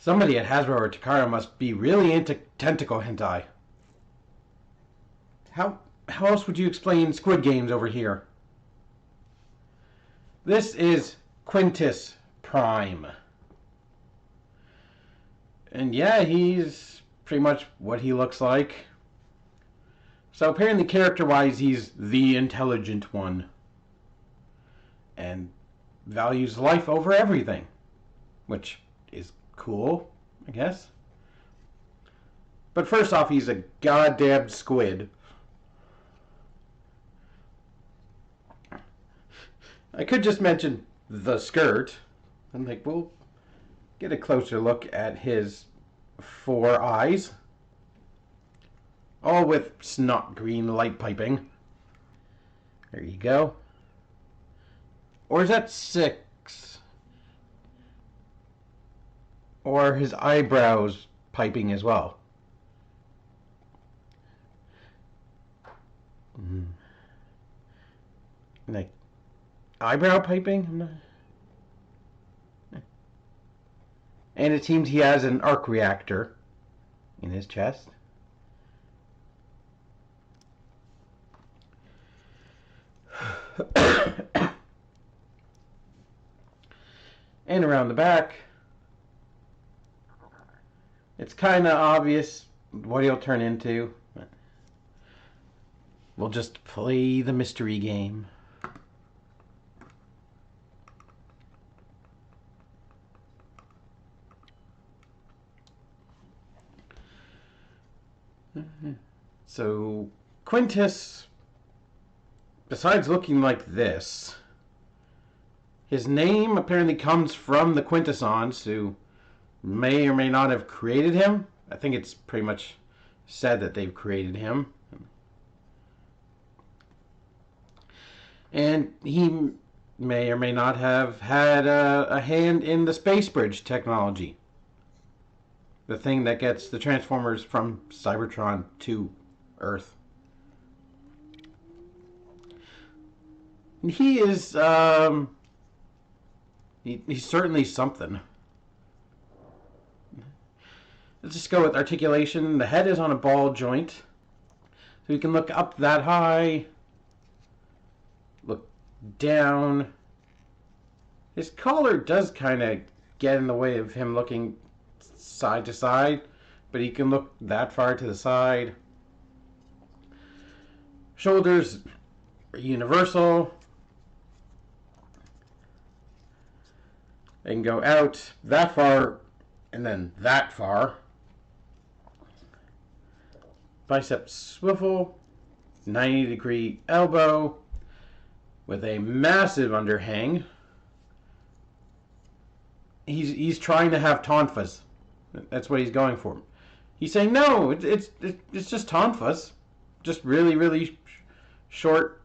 Somebody at Hasbro or Takara must be really into tentacle hentai. How else would you explain Squid Games over here? This is Quintus Prime. And yeah, he's pretty much what he looks like. So apparently character-wise, he's the intelligent one. And values life over everything. Which is cool, I guess. But first off, he's a goddamn squid. I could just mention the skirt. I'm like, we'll get a closer look at his 4 eyes. All with snot green light piping. There you go. Or is that 6? Or his eyebrows piping as well. Like, eyebrow piping? I'm not... And it seems he has an arc reactor in his chest. And around the back, it's kind of obvious what he'll turn into. We'll just play the mystery game. So, Quintus, besides looking like this, his name apparently comes from the Quintessons, who may or may not have created him. I think it's pretty much said that they've created him. And he may or may not have had a hand in the space bridge technology. The thing that gets the Transformers from Cybertron to Earth. He is, he's certainly something. Let's just go with articulation. The head is on a ball joint. So you can look up that high. Look down. His collar does kind of get in the way of him looking side to side, but he can look that far to the side. Shoulders are universal. They can go out that far and then that far. Bicep swivel, 90-degree elbow with a massive underhang. He's trying to have tonfas. That's what he's going for. He's saying no, it's just tonfas, just really short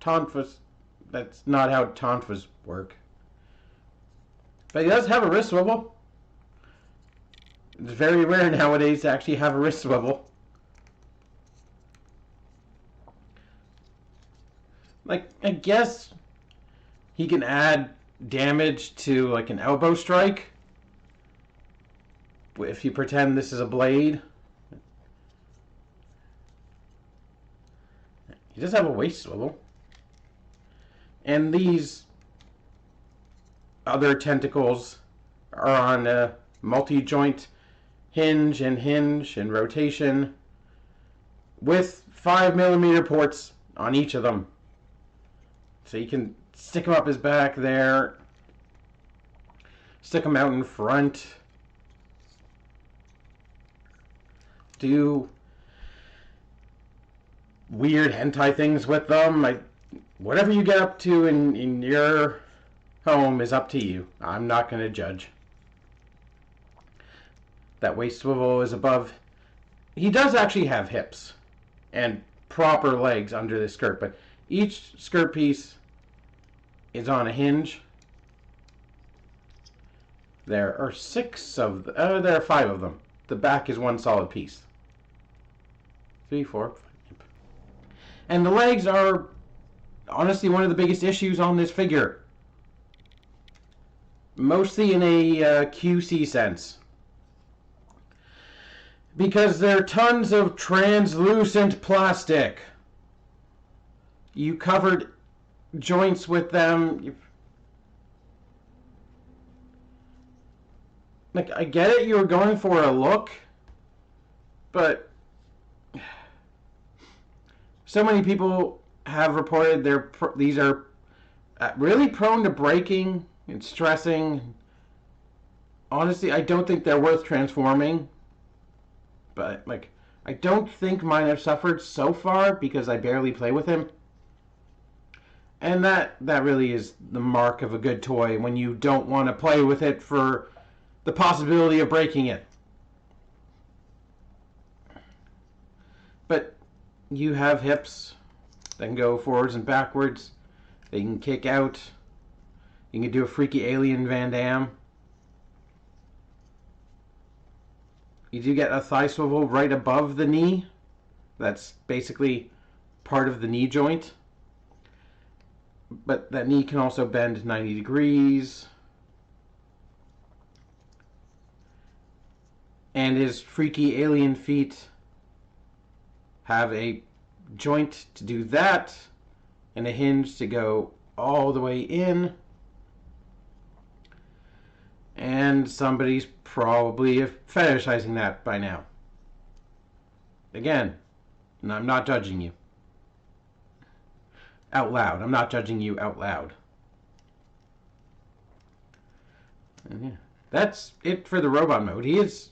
tonfas. That's not how tonfas work. But he does have a wrist swivel. It's very rare nowadays to actually have a wrist swivel. Like, I guess he can add damage to like an elbow strike if you pretend this is a blade. He does have a waist swivel. And these other tentacles are on a multi-joint hinge and rotation with 5mm ports on each of them. So you can stick them up his back there, stick them out in front, do weird hentai things with them. Whatever you get up to in your home is up to you. I'm not going to judge. That waist swivel is above. He does actually have hips and proper legs under the skirt, but each skirt piece is on a hinge. There are 6 of them. There are 5 of them. The back is one solid piece. 3, 4, 5. And the legs are honestly one of the biggest issues on this figure. Mostly in a QC sense. Because they're tons of translucent plastic. You covered joints with them. Like, I get it, you were going for a look, but so many people have reported these are really prone to breaking and stressing. Honestly, I don't think they're worth transforming. But, like, I don't think mine have suffered so far because I barely play with him. And that really is the mark of a good toy, when you don't want to play with it for the possibility of breaking it. But you have hips that can go forwards and backwards. They can kick out. You can do a freaky alien Van Damme. You do get a thigh swivel right above the knee. That's basically part of the knee joint. But that knee can also bend 90 degrees. And his freaky alien feet have a joint to do that and a hinge to go all the way in. And somebody's probably fetishizing that by now. Again, I'm not judging you. Out loud. I'm not judging you out loud. And yeah, that's it for the robot mode. He is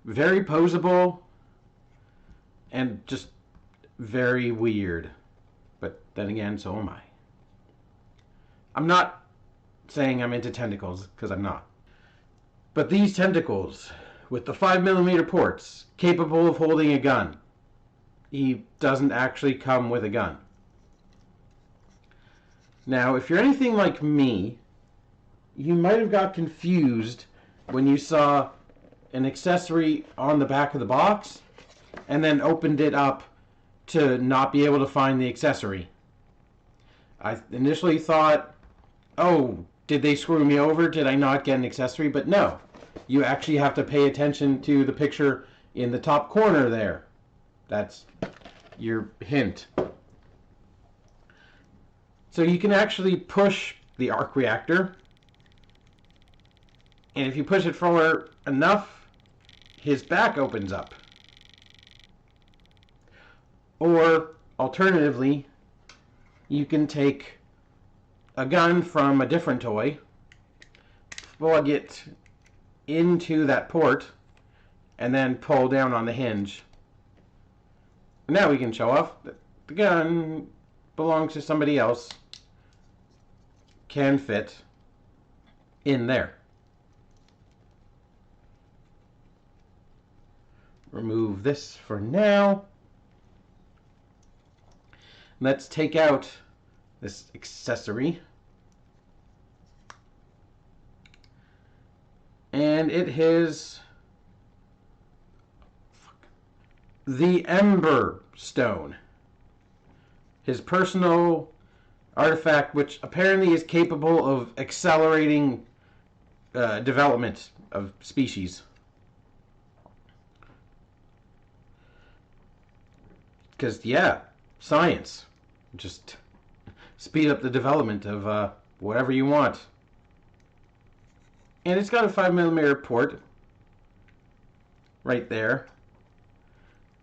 very posable and just very weird. But then again, so am I. I'm not saying I'm into tentacles, because I'm not. But these tentacles, with the 5mm ports, capable of holding a gun. He doesn't actually come with a gun. Now, if you're anything like me, you might have got confused when you saw an accessory on the back of the box and then opened it up to not be able to find the accessory. I initially thought, oh, did they screw me over? Did I not get an accessory? But no, you actually have to pay attention to the picture in the top corner there. That's your hint. So you can actually push the arc reactor, and if you push it forward enough, his back opens up. Or, alternatively, you can take a gun from a different toy, plug it into that port, and then pull down on the hinge. Now we can show off that the gun belongs to somebody else, can fit in there. Remove this for now. Let's take out this accessory. And it is the Ember Stone. His personal artifact, which apparently is capable of accelerating development of species. Because, yeah, science. Just speed up the development of whatever you want. And it's got a 5mm port right there.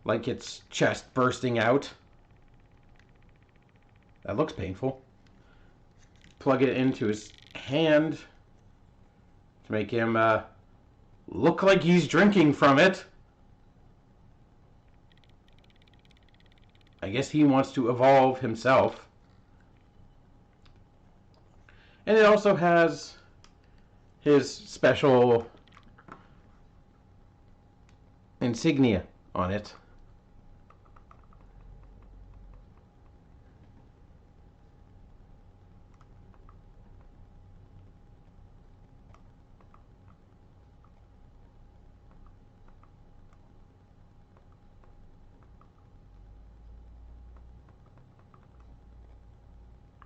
Like its chest bursting out. That looks painful. Plug it into his hand to make him look like he's drinking from it. I guess he wants to evolve himself. And it also has his special insignia on it.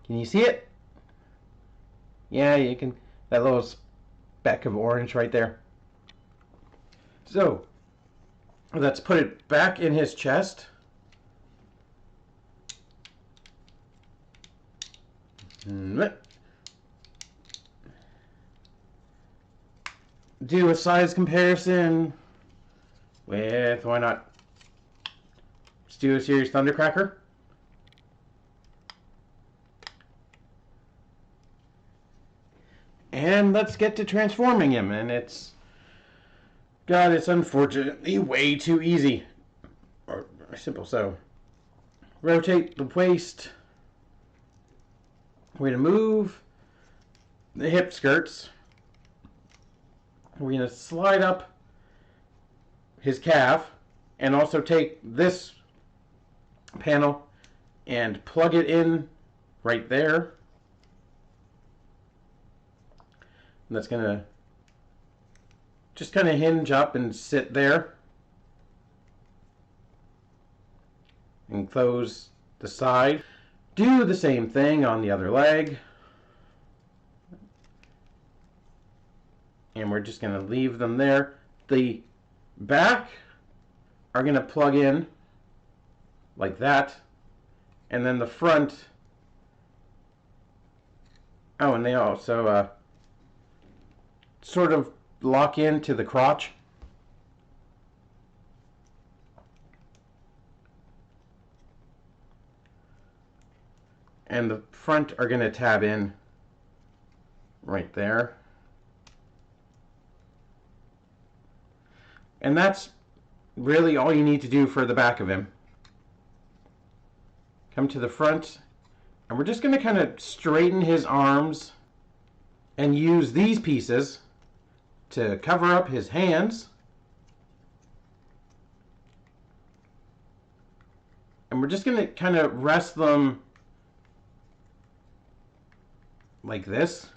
Can you see it? Yeah, you can. That little speck of orange right there. So, Let's put it back in his chest. Do a size comparison with, why not? Let's do a Series Thundercracker. And let's get to transforming him. And it's, God, it's unfortunately way too easy. Or simple. So, rotate the waist. We're going to move the hip skirts. We're going to slide up his calf and also take this panel and plug it in right there. And that's going to just kind of hinge up and sit there. And close the side. Do the same thing on the other leg. And we're just going to leave them there. The back are going to plug in like that. And then the front. Oh, and they also sort of lock into the crotch. And the front are going to tab in right there. And that's really all you need to do for the back of him. Come to the front, and we're just going to kind of straighten his arms and use these pieces to cover up his hands. And we're just going to kind of rest them like this.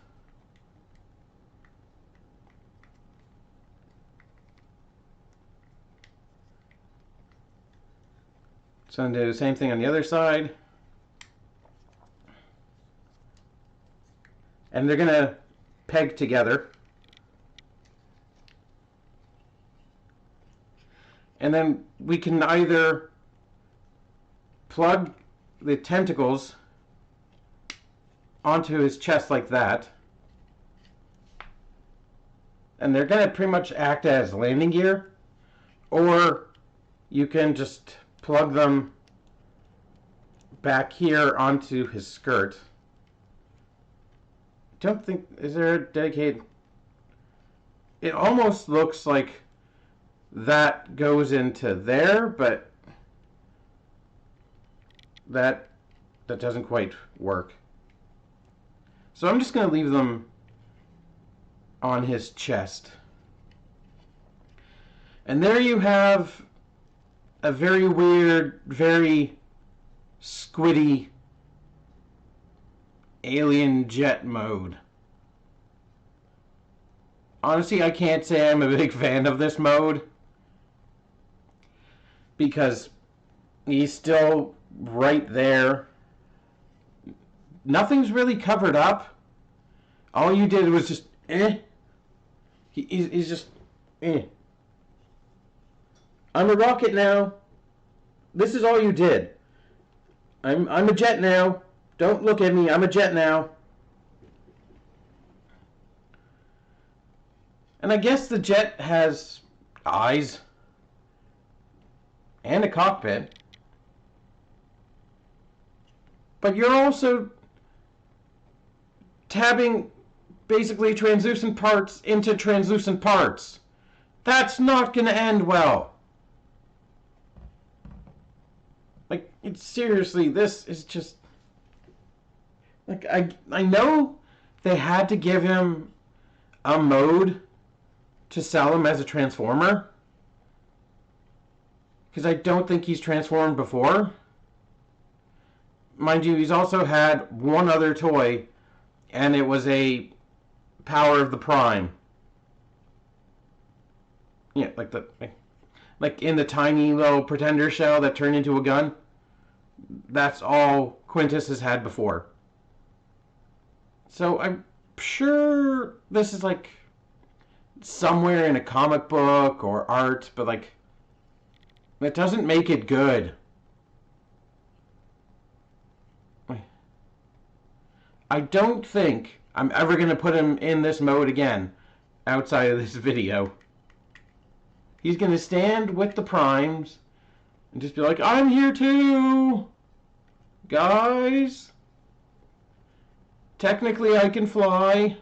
So I'm going to do the same thing on the other side. And they're going to peg together. And then we can either plug the tentacles onto his chest like that. And they're going to pretty much act as landing gear. Or you can just plug them back here onto his skirt. Don't think, is there a dedicated? It almost looks like that goes into there, but that doesn't quite work. So I'm just going to leave them on his chest. And there you have a very weird, very squiddy alien jet mode. Honestly, I can't say I'm a big fan of this mode because he's still right there. Nothing's really covered up. All you did was just He's just I'm a rocket now. This is all you did. I'm a jet now. Don't look at me. I'm a jet now. And I guess the jet has eyes and a cockpit. But you're also tabbing basically translucent parts into translucent parts. That's not going to end well. Like, it's seriously, this is just... Like, I know they had to give him a mode to sell him as a Transformer. Because I don't think he's transformed before. Mind you, he's also had one other toy, and it was a Power of the Prime. Yeah, like in the tiny little Pretender shell that turned into a gun. That's all Quintus has had before. So I'm sure this is like somewhere in a comic book or art, but like That doesn't make it good. I don't think I'm ever going to put him in this mode again outside of this video. He's going to stand with the primes and just be like, I'm here too, guys. Technically, I can fly.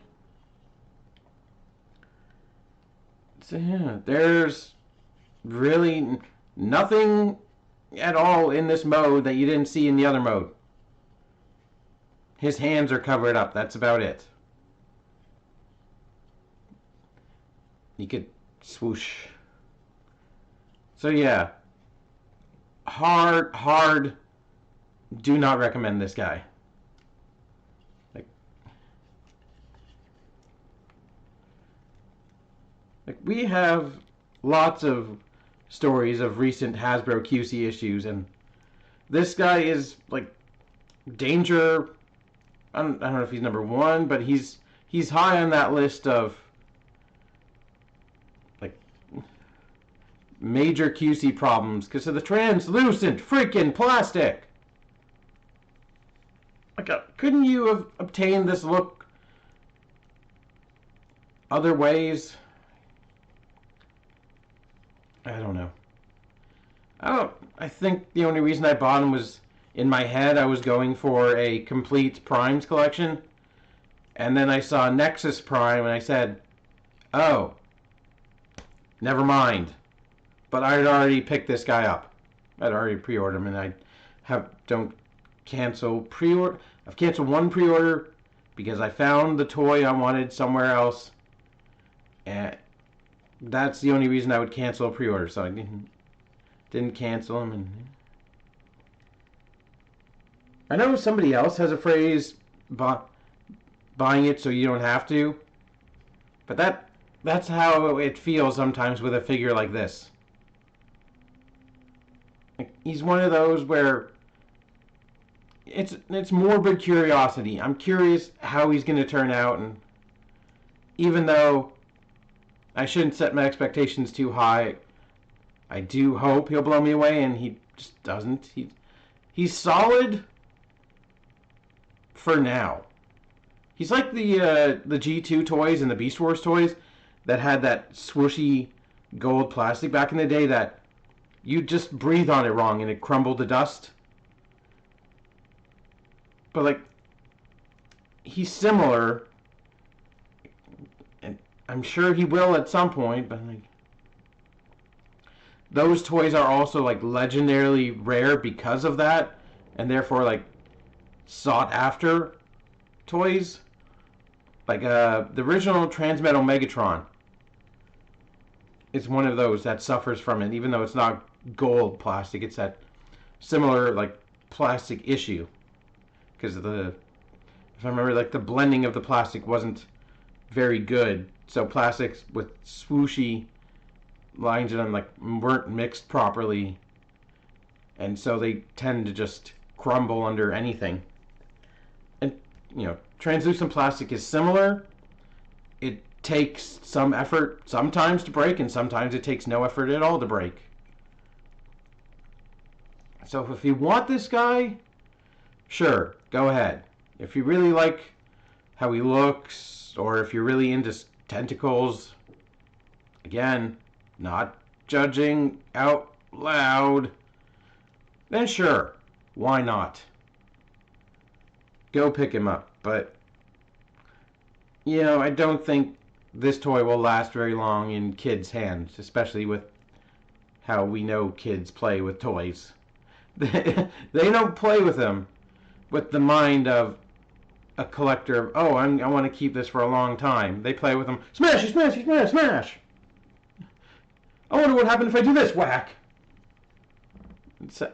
So, yeah, there's really nothing at all in this mode that you didn't see in the other mode. His hands are covered up. That's about it. You could swoosh. So yeah. Hard. Do not recommend this guy. Like we have lots of stories of recent Hasbro QC issues, and this guy is like danger. I don't know if he's number one, but he's high on that list of like major QC problems because of the translucent freaking plastic. Like, couldn't you have obtained this look other ways? I don't know. I think the only reason I bought him was in my head I was going for a complete Primes collection. And then I saw Nexus Prime and I said, oh, never mind. But I had already picked this guy up. I'd already pre-ordered him, and don't cancel pre-order. I've canceled one pre-order because I found the toy I wanted somewhere else. And that's the only reason I would cancel a pre-order, so I didn't cancel them. And I know somebody else has a phrase, buying it so you don't have to, but that's how it feels sometimes with a figure like this. He's one of those where it's morbid curiosity. I'm curious how he's going to turn out, and even though I shouldn't set my expectations too high, I do hope he'll blow me away, and he just doesn't. He's solid for now. He's like the G2 toys and the Beast Wars toys that had that swooshy gold plastic back in the day that you just breathe on it wrong and it crumbled to dust. But like, he's similar, and I'm sure he will at some point, but like, those toys are also like legendarily rare because of that, and therefore like sought after toys. Like the original Transmetal Megatron is one of those that suffers from it, even though it's not gold plastic. It's that similar like plastic issue because if I remember, like the blending of the plastic wasn't very good, so plastics with swooshy lines in them like weren't mixed properly, and so they tend to just crumble under anything. And translucent plastic is similar. It takes some effort sometimes to break, and sometimes it takes no effort at all to break. So if you want this guy, sure, go ahead. If you really like how he looks, or if you're really into tentacles, again, not judging out loud, then sure, why not? Go pick him up. But I don't think this toy will last very long in kids' hands, especially with how we know kids play with toys. They don't play with them with the mind of a collector of, I want to keep this for a long time. They play with them, smash, smash, smash, smash. I wonder what happened if I do this, whack.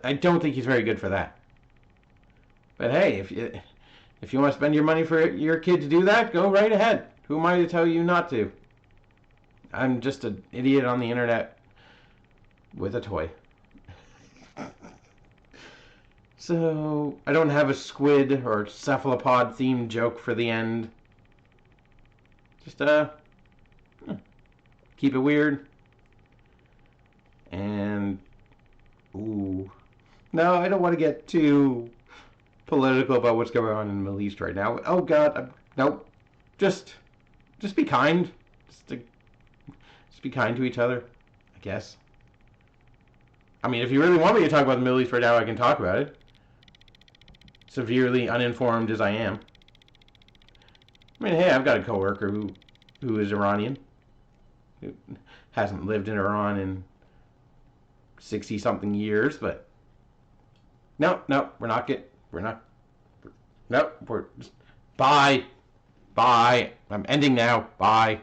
I don't think he's very good for that. But hey, if you want to spend your money for your kid to do that, go right ahead. Who am I to tell you not to? I'm just an idiot on the internet with a toy. So, I don't have a squid or cephalopod themed joke for the end. Just, keep it weird. And No, I don't want to get too political about what's going on in the Middle East right now. Oh God, nope. Just be kind. Just be kind to each other, I guess. I mean, if you really want me to talk about the Middle East right now, I can talk about it. Severely uninformed as I am. I mean, hey, I've got a coworker who is Iranian, who hasn't lived in Iran in 60-something years, but no, we're just, bye, I'm ending now, bye.